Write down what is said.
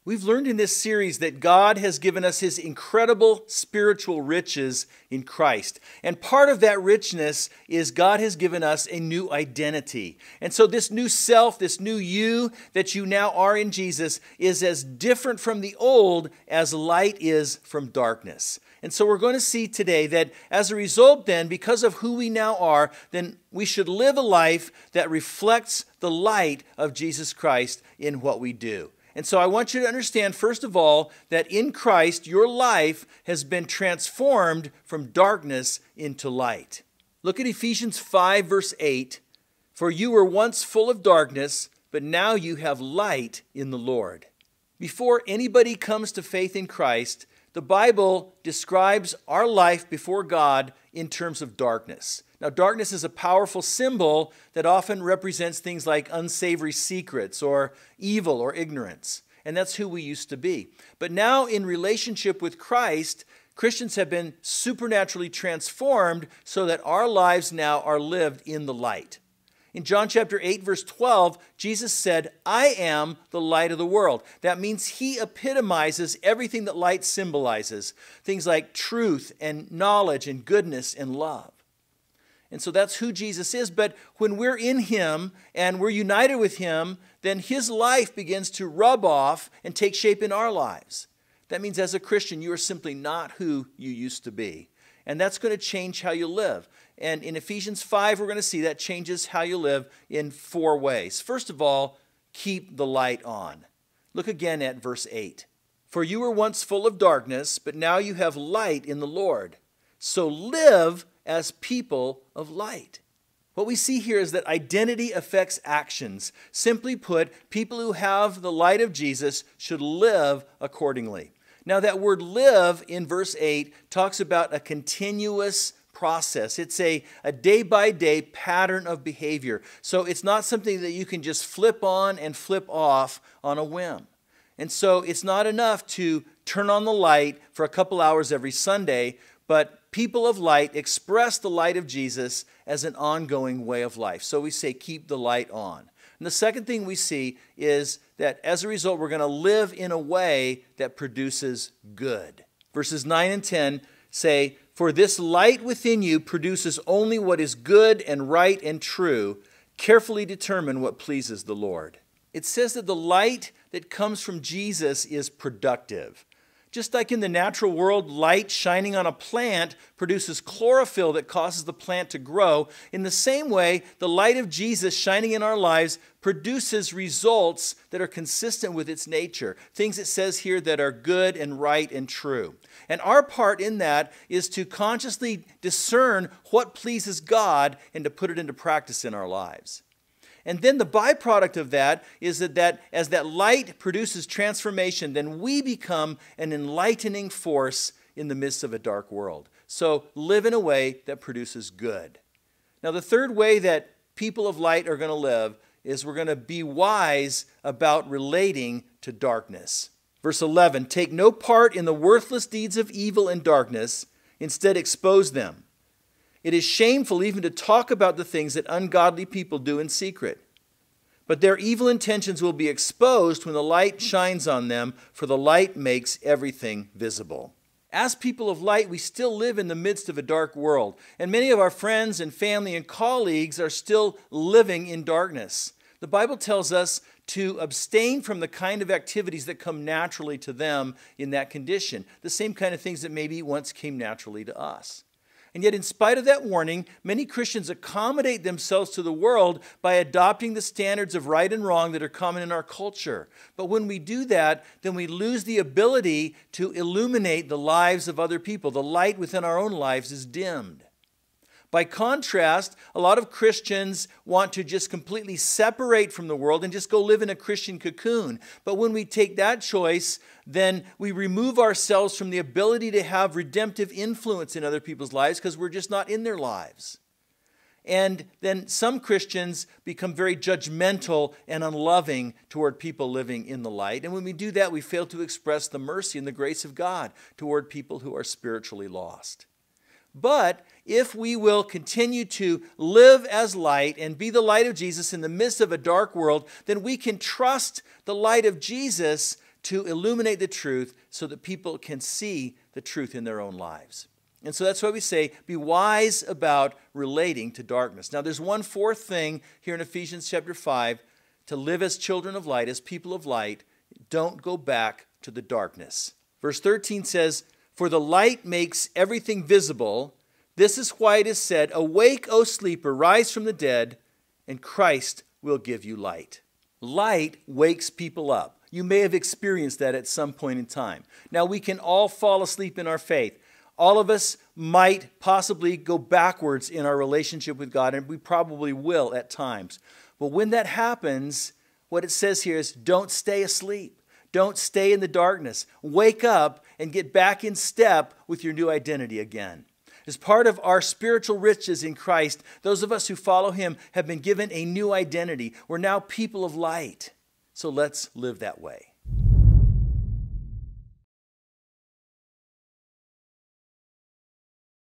We've learned in this series that God has given us His incredible spiritual riches in Christ. And part of that richness is God has given us a new identity. And so this new self, this new you that you now are in Jesus is as different from the old as light is from darkness. And so we're going to see today that as a result then, because of who we now are, then we should live a life that reflects the light of Jesus Christ in what we do. And so I want you to understand, first of all, that in Christ, your life has been transformed from darkness into light. Look at Ephesians 5, verse 8. For you were once full of darkness, but now you have light in the Lord. Before anybody comes to faith in Christ, the Bible describes our life before God in terms of darkness. Now, darkness is a powerful symbol that often represents things like unsavory secrets or evil or ignorance. And that's who we used to be. But now in relationship with Christ, Christians have been supernaturally transformed so that our lives now are lived in the light. In John chapter 8, verse 12, Jesus said, I am the light of the world. That means He epitomizes everything that light symbolizes. Things like truth and knowledge and goodness and love. And so that's who Jesus is. But when we're in Him and we're united with Him, then His life begins to rub off and take shape in our lives. That means as a Christian, you are simply not who you used to be. And that's going to change how you live. And in Ephesians 5, we're going to see that changes how you live in 4 ways. First of all, keep the light on. Look again at verse 8. For you were once full of darkness, but now you have light in the Lord. So live as people of light. What we see here is that identity affects actions. Simply put, people who have the light of Jesus should live accordingly. Now that word live in verse 8 talks about a continuous process. It's a day-by-day pattern of behavior. So it's not something that you can just flip on and flip off on a whim. And so it's not enough to turn on the light for a couple hours every Sunday, but people of light express the light of Jesus as an ongoing way of life. So we say, keep the light on. And the second thing we see is that as a result, we're going to live in a way that produces good. Verses 9 and 10 say, for this light within you produces only what is good and right and true. Carefully determine what pleases the Lord. It says that the light that comes from Jesus is productive. Just like in the natural world, light shining on a plant produces chlorophyll that causes the plant to grow. In the same way, the light of Jesus shining in our lives produces results that are consistent with its nature. Things it says here that are good and right and true. And our part in that is to consciously discern what pleases God and to put it into practice in our lives. And then the byproduct of that is that as that light produces transformation, then we become an enlightening force in the midst of a dark world. So live in a way that produces good. Now the third way that people of light are going to live is we're going to be wise about relating to darkness. Verse 11, take no part in the worthless deeds of evil and darkness, instead expose them. It is shameful even to talk about the things that ungodly people do in secret. But their evil intentions will be exposed when the light shines on them, for the light makes everything visible. As people of light, we still live in the midst of a dark world. And many of our friends and family and colleagues are still living in darkness. The Bible tells us to abstain from the kind of activities that come naturally to them in that condition. The same kind of things that maybe once came naturally to us. And yet, in spite of that warning, many Christians accommodate themselves to the world by adopting the standards of right and wrong that are common in our culture. But when we do that, then we lose the ability to illuminate the lives of other people. The light within our own lives is dimmed. By contrast, a lot of Christians want to just completely separate from the world and just go live in a Christian cocoon. But when we take that choice, then we remove ourselves from the ability to have redemptive influence in other people's lives because we're just not in their lives. And then some Christians become very judgmental and unloving toward people living in the light. And when we do that, we fail to express the mercy and the grace of God toward people who are spiritually lost. But if we will continue to live as light and be the light of Jesus in the midst of a dark world, then we can trust the light of Jesus to illuminate the truth so that people can see the truth in their own lives. And so that's why we say, be wise about relating to darkness. Now, there's one fourth thing here in Ephesians chapter 5, to live as children of light, as people of light. Don't go back to the darkness. Verse 13 says, for the light makes everything visible. This is why it is said, awake, O sleeper, rise from the dead, and Christ will give you light. Light wakes people up. You may have experienced that at some point in time. Now, we can all fall asleep in our faith. All of us might possibly go backwards in our relationship with God, and we probably will at times. But when that happens, what it says here is don't stay asleep. Don't stay in the darkness. Wake up and get back in step with your new identity again. As part of our spiritual riches in Christ, those of us who follow him have been given a new identity. We're now people of light. So let's live that way.